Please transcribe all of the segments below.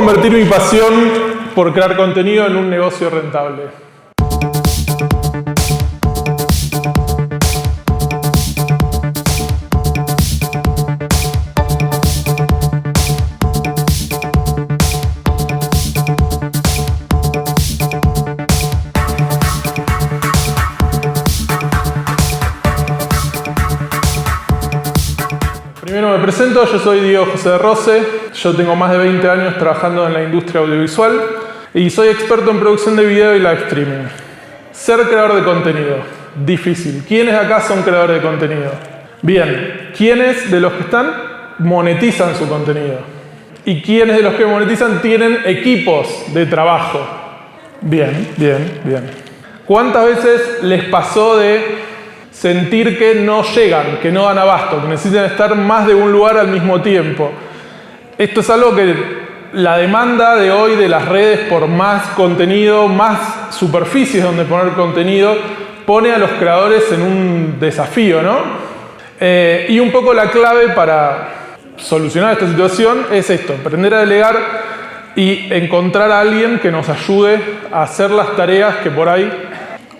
convertir mi pasión por crear contenido en un negocio rentable? Primero me presento, yo soy Diego José de Rose, yo tengo más de 20 años trabajando en la industria audiovisual y soy experto en producción de video y live streaming. Ser creador de contenido, difícil. ¿Quiénes acá son creadores de contenido? Bien, ¿quiénes de los que están monetizan su contenido? ¿Y quiénes de los que monetizan tienen equipos de trabajo? Bien. ¿Cuántas veces les pasó de sentir que no llegan, que no dan abasto, que necesitan estar más de un lugar al mismo tiempo? Esto es algo que la demanda de hoy de las redes por más contenido, más superficies donde poner contenido, pone a los creadores en un desafío, ¿no? Y un poco la clave para solucionar esta situación es esto: aprender a delegar y encontrar a alguien que nos ayude a hacer las tareas que por ahí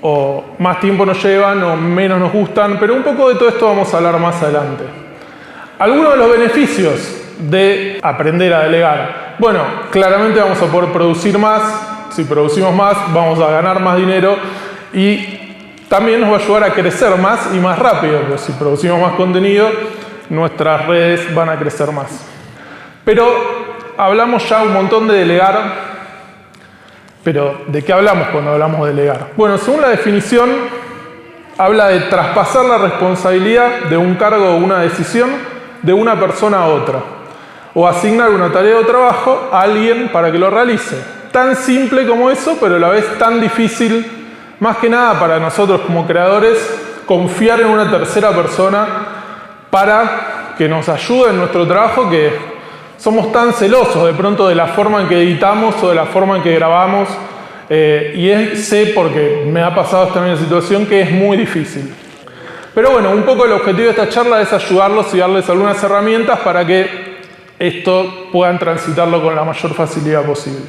o más tiempo nos llevan o menos nos gustan, pero un poco de todo esto vamos a hablar más adelante. Algunos de los beneficios de aprender a delegar. Bueno, claramente vamos a poder producir más. Si producimos más, vamos a ganar más dinero y también nos va a ayudar a crecer más y más rápido, porque si producimos más contenido, nuestras redes van a crecer más. Pero hablamos ya un montón de delegar. Pero, ¿de qué hablamos cuando hablamos de delegar? Bueno, según la definición, habla de traspasar la responsabilidad de un cargo o una decisión de una persona a otra, o asignar una tarea o trabajo a alguien para que lo realice. Tan simple como eso, pero a la vez tan difícil, más que nada para nosotros como creadores, confiar en una tercera persona para que nos ayude en nuestro trabajo, que somos tan celosos de pronto de la forma en que editamos o de la forma en que grabamos, sé porque me ha pasado esta misma situación que es muy difícil. Pero bueno, un poco el objetivo de esta charla es ayudarlos y darles algunas herramientas para que esto puedan transitarlo con la mayor facilidad posible.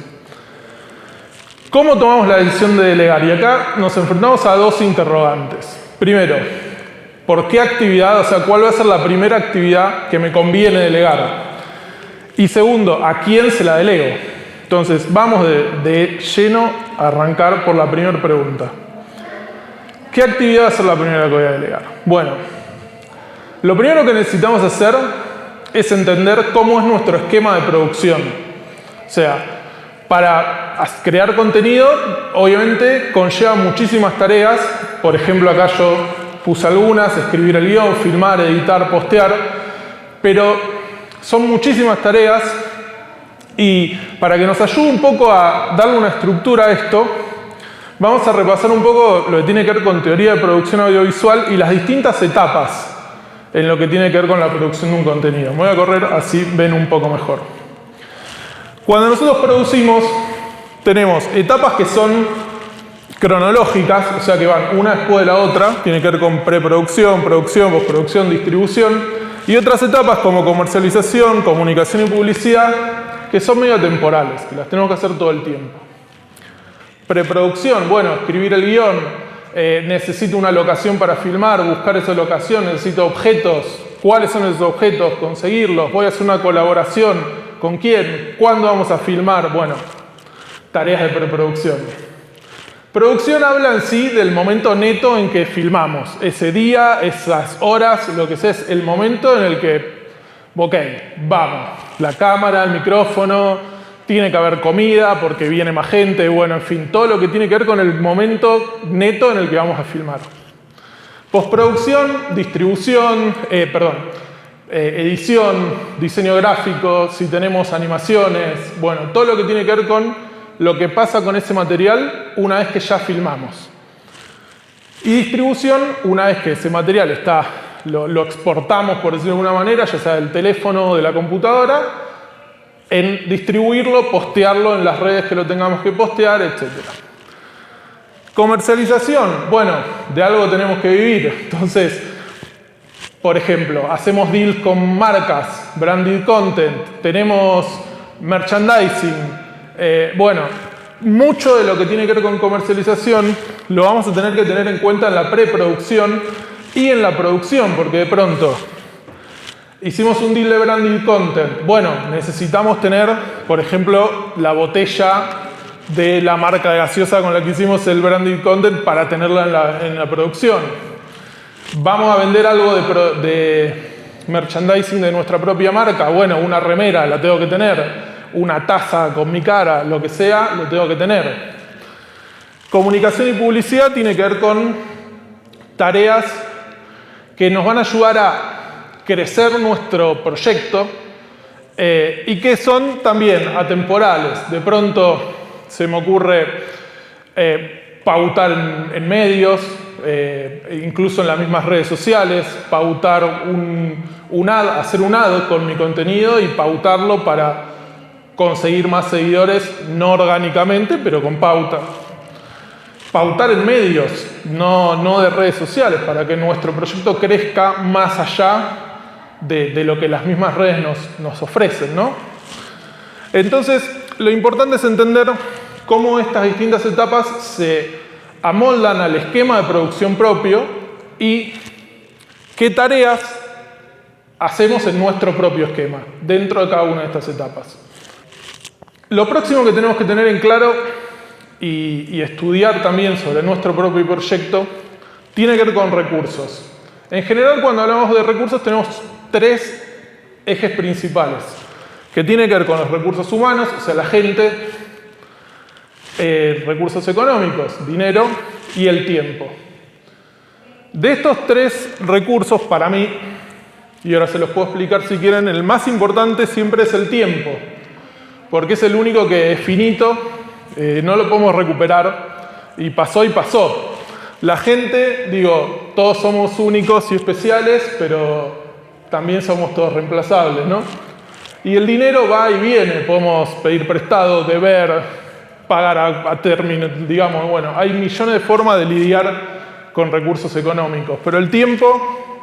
¿Cómo tomamos la decisión de delegar? Y acá nos enfrentamos a dos interrogantes. Primero, ¿por qué actividad? O sea, ¿cuál va a ser la primera actividad que me conviene delegar? Y segundo, ¿a quién se la delego? Entonces, vamos de lleno a arrancar por la primera pregunta. ¿Qué actividad va a ser la primera que voy a delegar? Bueno, lo primero que necesitamos hacer es entender cómo es nuestro esquema de producción. O sea, para crear contenido, obviamente, conlleva muchísimas tareas. Por ejemplo, acá yo puse algunas: escribir el guión, filmar, editar, postear. Pero son muchísimas tareas y para que nos ayude un poco a darle una estructura a esto, vamos a repasar un poco lo que tiene que ver con teoría de producción audiovisual y las distintas etapas en lo que tiene que ver con la producción de un contenido. Me voy a correr así ven un poco mejor. Cuando nosotros producimos, tenemos etapas que son cronológicas, o sea que van una después de la otra, tiene que ver con preproducción, producción, postproducción, distribución. Y otras etapas como comercialización, comunicación y publicidad, que son medio temporales, que las tenemos que hacer todo el tiempo. Preproducción, bueno, escribir el guión, necesito una locación para filmar, buscar esa locación, necesito objetos, cuáles son esos objetos, conseguirlos, voy a hacer una colaboración, ¿con quién? ¿Cuándo vamos a filmar? Bueno, tareas de preproducción. Producción habla en sí del momento neto en que filmamos. Ese día, esas horas, lo que sea, es el momento en el que, ok, vamos, la cámara, el micrófono, tiene que haber comida porque viene más gente, bueno, en fin, todo lo que tiene que ver con el momento neto en el que vamos a filmar. Postproducción, distribución, edición, diseño gráfico, si tenemos animaciones, bueno, todo lo que tiene que ver con lo que pasa con ese material una vez que ya filmamos. Y distribución, una vez que ese material está, lo exportamos, por decirlo de alguna manera, ya sea del teléfono o de la computadora, en distribuirlo, postearlo en las redes que lo tengamos que postear, etc. Comercialización, bueno, de algo tenemos que vivir. Entonces, por ejemplo, hacemos deals con marcas, branded content, tenemos merchandising. Bueno, mucho de lo que tiene que ver con comercialización lo vamos a tener que tener en cuenta en la preproducción y en la producción, porque de pronto hicimos un deal de branded content. Bueno, necesitamos tener, por ejemplo, la botella de la marca de gaseosa con la que hicimos el branded content para tenerla en la producción. Vamos a vender algo de merchandising de nuestra propia marca. Bueno, una remera la tengo que tener, una taza con mi cara, lo que sea, lo tengo que tener. Comunicación y publicidad tiene que ver con tareas que nos van a ayudar a crecer nuestro proyecto y que son también atemporales. De pronto se me ocurre pautar en medios, incluso en las mismas redes sociales, pautar un ad, hacer un ad con mi contenido y pautarlo para conseguir más seguidores, no orgánicamente, pero con pauta. Pautar en medios, no de redes sociales, para que nuestro proyecto crezca más allá de lo que las mismas redes nos ofrecen, ¿no? Entonces, lo importante es entender cómo estas distintas etapas se amoldan al esquema de producción propio y qué tareas hacemos en nuestro propio esquema, dentro de cada una de estas etapas. Lo próximo que tenemos que tener en claro y estudiar también sobre nuestro propio proyecto tiene que ver con recursos. En general, cuando hablamos de recursos, tenemos 3 ejes principales, que tienen que ver con los recursos humanos, o sea, la gente, recursos económicos, dinero y el tiempo. De estos 3 recursos, para mí, y ahora se los puedo explicar si quieren, el más importante siempre es el tiempo, porque es el único que es finito, no lo podemos recuperar, y pasó y pasó. La gente, digo, todos somos únicos y especiales, pero también somos todos reemplazables, ¿no? Y el dinero va y viene, podemos pedir prestado, deber, pagar a término, digamos, bueno, hay millones de formas de lidiar con recursos económicos, pero el tiempo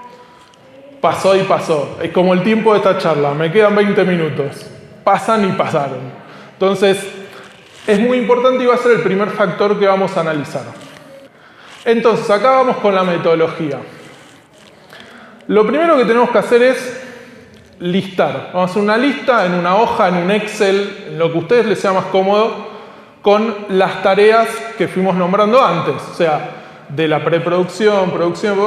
pasó y pasó. Es como el tiempo de esta charla, me quedan 20 minutos, pasan y pasaron. Entonces, es muy importante y va a ser el primer factor que vamos a analizar. Entonces, acá vamos con la metodología. Lo primero que tenemos que hacer es listar. Vamos a hacer una lista en una hoja, en un Excel, en lo que a ustedes les sea más cómodo, con las tareas que fuimos nombrando antes. O sea, de la preproducción, producción,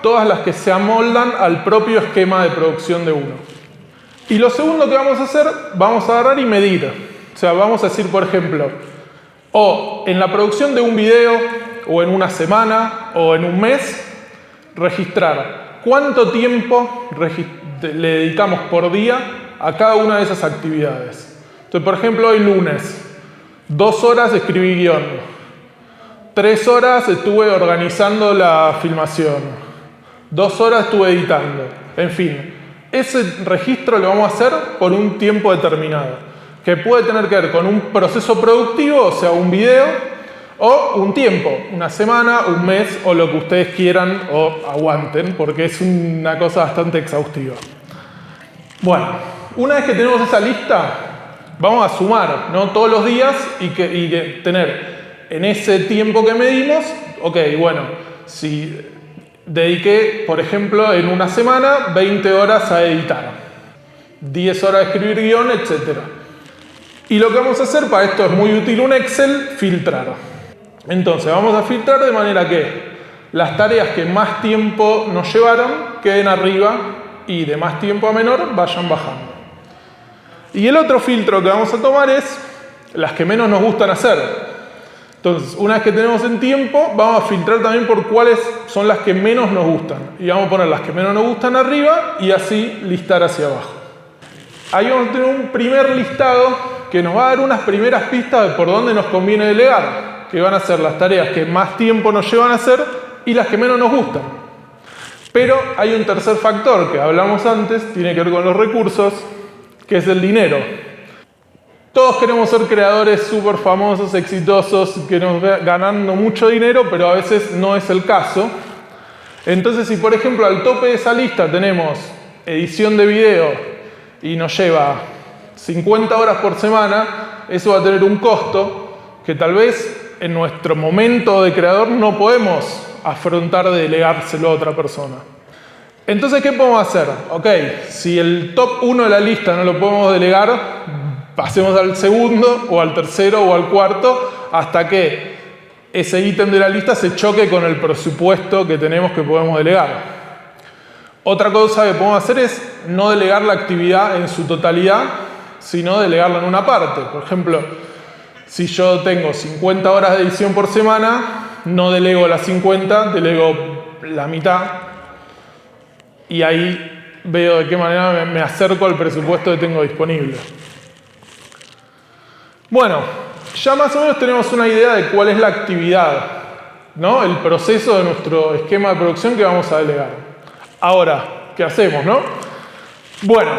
todas las que se amoldan al propio esquema de producción de uno. Y lo segundo que vamos a hacer, vamos a agarrar y medir. O sea, vamos a decir, por ejemplo, o en la producción de un video, o en una semana, o en un mes, registrar cuánto tiempo le dedicamos por día a cada una de esas actividades. Entonces, por ejemplo, hoy lunes, 2 horas escribí guión, 3 horas estuve organizando la filmación, 2 horas estuve editando, en fin. Ese registro lo vamos a hacer por un tiempo determinado, que puede tener que ver con un proceso productivo, o sea, un video, o un tiempo, una semana, un mes, o lo que ustedes quieran o aguanten, porque es una cosa bastante exhaustiva. Bueno, una vez que tenemos esa lista, vamos a sumar, ¿no?, todos los días y que tener en ese tiempo que medimos, ok, bueno, si dediqué, por ejemplo, en una semana 20 horas a editar, 10 horas a escribir guión, etc. Y lo que vamos a hacer, para esto es muy útil un Excel, filtrar. Entonces vamos a filtrar de manera que las tareas que más tiempo nos llevaron queden arriba y de más tiempo a menor vayan bajando. Y el otro filtro que vamos a tomar es las que menos nos gustan hacer. Entonces, una vez que tenemos en tiempo, vamos a filtrar también por cuáles son las que menos nos gustan. Y vamos a poner las que menos nos gustan arriba y así listar hacia abajo. Ahí vamos a tener un primer listado que nos va a dar unas primeras pistas de por dónde nos conviene delegar, que van a ser las tareas que más tiempo nos llevan a hacer y las que menos nos gustan. Pero hay un tercer factor que hablamos antes, tiene que ver con los recursos, que es el dinero. Todos queremos ser creadores súper famosos, exitosos, que nos vean ganando mucho dinero, pero a veces no es el caso. Entonces, si por ejemplo al tope de esa lista tenemos edición de video y nos lleva 50 horas por semana, eso va a tener un costo que tal vez en nuestro momento de creador no podemos afrontar de delegárselo a otra persona. Entonces, ¿qué podemos hacer? Ok, si el top 1 de la lista no lo podemos delegar, pasemos al segundo, o al tercero, o al cuarto, hasta que ese ítem de la lista se choque con el presupuesto que tenemos que podemos delegar. Otra cosa que podemos hacer es no delegar la actividad en su totalidad, sino delegarla en una parte. Por ejemplo, si yo tengo 50 horas de edición por semana, no delego las 50, delego la mitad. Y ahí veo de qué manera me acerco al presupuesto que tengo disponible. Bueno, ya más o menos tenemos una idea de cuál es la actividad, ¿no? El proceso de nuestro esquema de producción que vamos a delegar. Ahora, ¿qué hacemos, no? Bueno,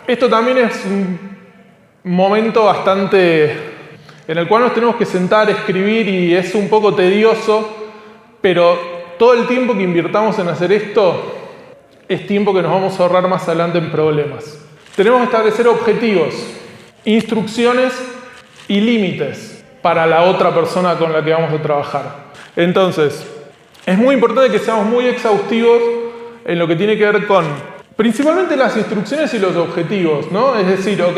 esto también es un momento bastante en el cual nos tenemos que sentar, escribir, y es un poco tedioso, pero todo el tiempo que invirtamos en hacer esto es tiempo que nos vamos a ahorrar más adelante en problemas. Tenemos que establecer objetivos, instrucciones y límites para la otra persona con la que vamos a trabajar. Entonces, es muy importante que seamos muy exhaustivos en lo que tiene que ver con principalmente las instrucciones y los objetivos, ¿no? Es decir, ok,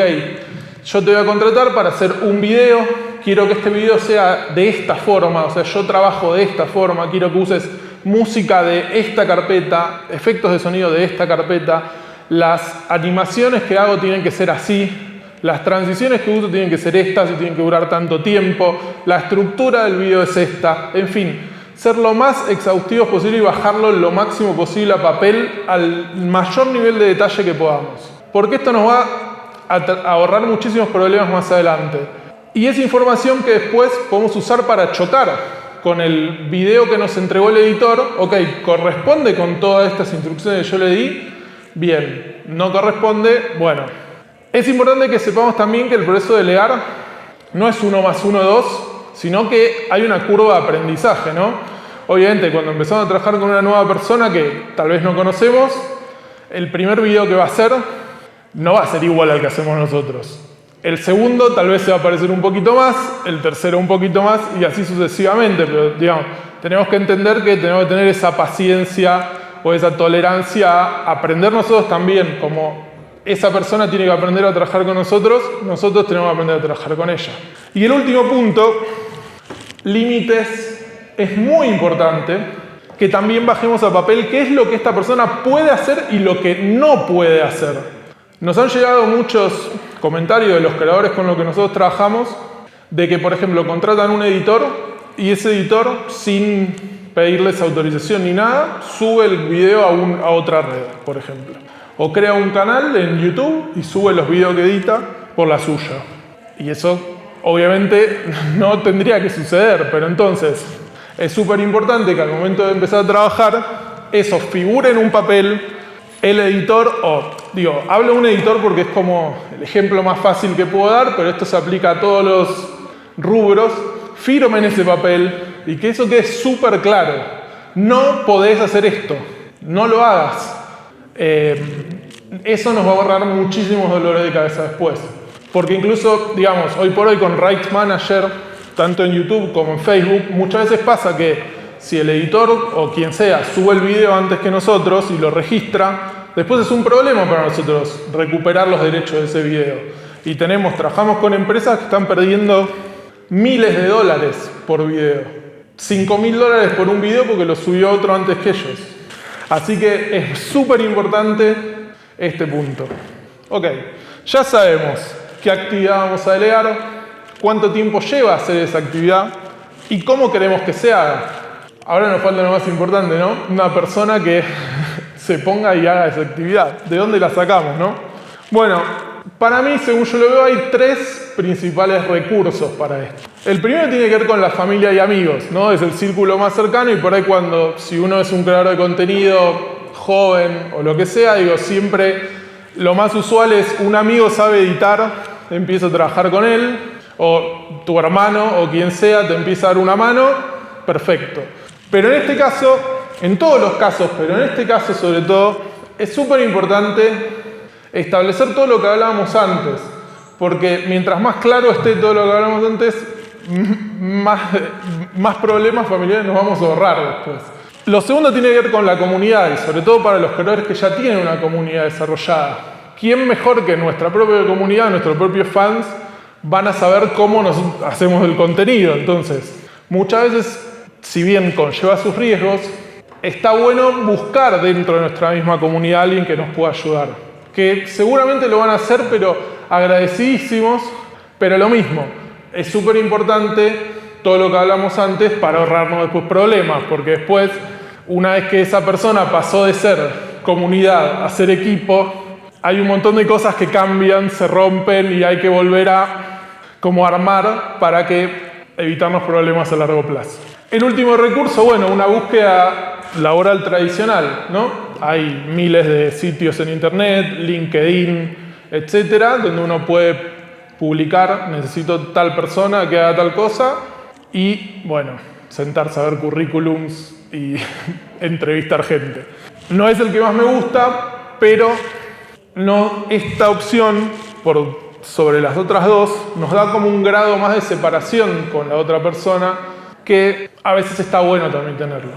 yo te voy a contratar para hacer un video, quiero que este video sea de esta forma, o sea, yo trabajo de esta forma, quiero que uses música de esta carpeta, efectos de sonido de esta carpeta, las animaciones que hago tienen que ser así, las transiciones que uso tienen que ser estas y tienen que durar tanto tiempo, la estructura del video es esta, en fin, ser lo más exhaustivos posible y bajarlo lo máximo posible a papel al mayor nivel de detalle que podamos. Porque esto nos va a ahorrar muchísimos problemas más adelante. Y es información que después podemos usar para chocar con el video que nos entregó el editor. Ok, ¿corresponde con todas estas instrucciones que yo le di? Bien, ¿no corresponde? Bueno. Es importante que sepamos también que el proceso de delegar no es 1 más 1, 2, sino que hay una curva de aprendizaje, ¿no? Obviamente, cuando empezamos a trabajar con una nueva persona que tal vez no conocemos, el primer video que va a hacer no va a ser igual al que hacemos nosotros. El segundo tal vez se va a parecer un poquito más, el tercero un poquito más y así sucesivamente, pero digamos, tenemos que entender que tenemos que tener esa paciencia o esa tolerancia a aprender nosotros también, como esa persona tiene que aprender a trabajar con nosotros, nosotros tenemos que aprender a trabajar con ella. Y el último punto, límites. Es muy importante que también bajemos a papel qué es lo que esta persona puede hacer y lo que no puede hacer. Nos han llegado muchos comentarios de los creadores con los que nosotros trabajamos de que, por ejemplo, contratan un editor y ese editor, sin pedirles autorización ni nada, sube el video a otra red, por ejemplo. O crea un canal en YouTube y sube los videos que edita por la suya. Y eso, obviamente, no tendría que suceder, pero entonces es súper importante que al momento de empezar a trabajar, eso figure en un papel. El editor, hablo de un editor porque es como el ejemplo más fácil que puedo dar, pero esto se aplica a todos los rubros. Firmen ese papel y que eso quede súper claro. No podés hacer esto, no lo hagas. Eso nos va a ahorrar muchísimos dolores de cabeza después. Porque incluso, digamos, hoy por hoy con Rights Manager, tanto en YouTube como en Facebook, muchas veces pasa que si el editor o quien sea sube el video antes que nosotros y lo registra, después es un problema para nosotros recuperar los derechos de ese video. Y trabajamos con empresas que están perdiendo miles de dólares por video. $5.000 por un video porque lo subió otro antes que ellos. Así que es súper importante este punto. Ok, ya sabemos qué actividad vamos a delegar, cuánto tiempo lleva hacer esa actividad y cómo queremos que se haga. Ahora nos falta lo más importante, ¿no? Una persona que se ponga y haga esa actividad. ¿De dónde la sacamos, no? Bueno, para mí, según yo lo veo, hay 3 principales recursos para esto. El primero tiene que ver con la familia y amigos, ¿no? Es el círculo más cercano y por ahí si uno es un creador de contenido joven o lo que sea, siempre lo más usual es un amigo sabe editar, empieza a trabajar con él, o tu hermano o quien sea te empieza a dar una mano, perfecto. Pero en este caso, en todos los casos, pero en este caso sobre todo, es súper importante establecer todo lo que hablábamos antes. porque mientras más claro esté todo lo que hablamos antes, más problemas familiares nos vamos a ahorrar después. Lo segundo tiene que ver con la comunidad y sobre todo para los creadores que ya tienen una comunidad desarrollada. ¿Quién mejor que nuestra propia comunidad, nuestros propios fans, van a saber cómo nos hacemos el contenido? Entonces, muchas veces, si bien conlleva sus riesgos, está bueno buscar dentro de nuestra misma comunidad a alguien que nos pueda ayudar. Que seguramente lo van a hacer, pero agradecidísimos, pero lo mismo. Es súper importante todo lo que hablamos antes para ahorrarnos después problemas, porque después, una vez que esa persona pasó de ser comunidad a ser equipo, hay un montón de cosas que cambian, se rompen y hay que volver a como armar para evitarnos problemas a largo plazo. El último recurso, bueno, una búsqueda laboral tradicional, ¿no? Hay miles de sitios en internet, LinkedIn, etcétera, donde uno puede publicar, necesito tal persona que haga tal cosa, y, bueno, sentarse a ver currículums y entrevistar gente. No es el que más me gusta, pero no, esta opción, sobre las otras dos, nos da como un grado más de separación con la otra persona, que a veces está bueno también tenerlo.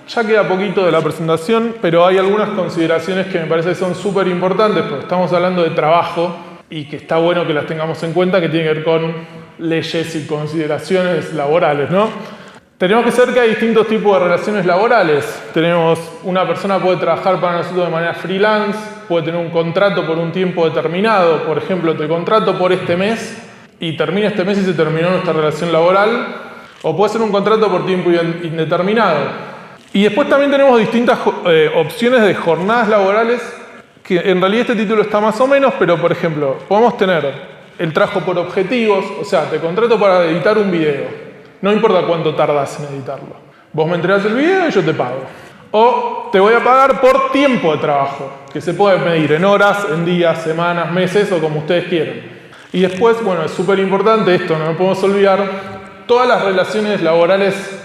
Ya queda poquito de la presentación, pero hay algunas consideraciones que me parece que son súper importantes, porque estamos hablando de trabajo y que está bueno que las tengamos en cuenta, que tiene que ver con leyes y consideraciones laborales, ¿no? Tenemos que saber que hay distintos tipos de relaciones laborales. Una persona puede trabajar para nosotros de manera freelance, puede tener un contrato por un tiempo determinado. Por ejemplo, te contrato por este mes y termina este mes y se terminó nuestra relación laboral. O puede ser un contrato por tiempo indeterminado. Y después también tenemos distintas opciones de jornadas laborales, que en realidad este título está más o menos, pero por ejemplo, podemos tener el trabajo por objetivos, o sea, te contrato para editar un video. No importa cuánto tardas en editarlo. Vos me entregás el video y yo te pago. O te voy a pagar por tiempo de trabajo, que se puede medir en horas, en días, semanas, meses o como ustedes quieran. Y después, bueno, es súper importante esto, no nos podemos olvidar, todas las relaciones laborales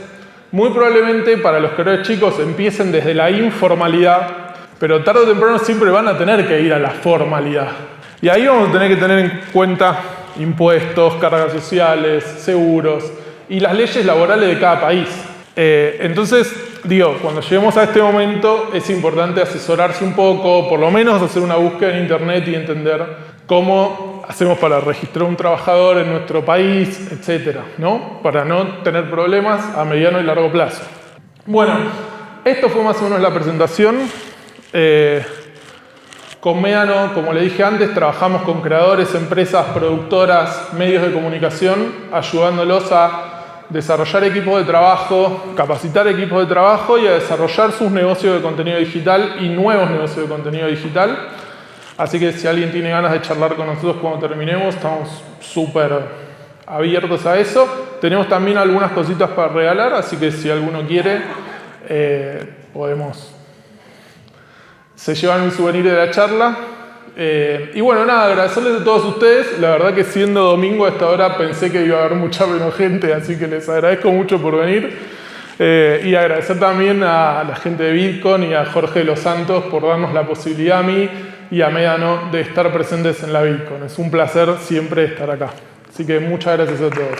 muy probablemente para los creadores chicos empiecen desde la informalidad, pero tarde o temprano siempre van a tener que ir a la formalidad. Y ahí vamos a tener que tener en cuenta impuestos, cargas sociales, seguros y las leyes laborales de cada país. Entonces, cuando lleguemos a este momento es importante asesorarse un poco, por lo menos hacer una búsqueda en internet y entender cómo hacemos para registrar un trabajador en nuestro país, etcétera, ¿no? Para no tener problemas a mediano y largo plazo. Bueno, esto fue más o menos la presentación. Con Médano, como le dije antes, trabajamos con creadores, empresas, productoras, medios de comunicación, ayudándolos a desarrollar equipos de trabajo, capacitar equipos de trabajo y a desarrollar sus negocios de contenido digital y nuevos negocios de contenido digital. Así que si alguien tiene ganas de charlar con nosotros cuando terminemos, estamos súper abiertos a eso. Tenemos también algunas cositas para regalar, así que si alguno quiere, se llevan un souvenir de la charla. Y bueno, nada, agradecerles a todos ustedes. La verdad que siendo domingo a esta hora pensé que iba a haber mucha menos gente, así que les agradezco mucho por venir. Y agradecer también a la gente de Bitcoin y a Jorge de los Santos por darnos la posibilidad a mí y a Médano de estar presentes en la Bitcoin. Es un placer siempre estar acá. Así que muchas gracias a todos.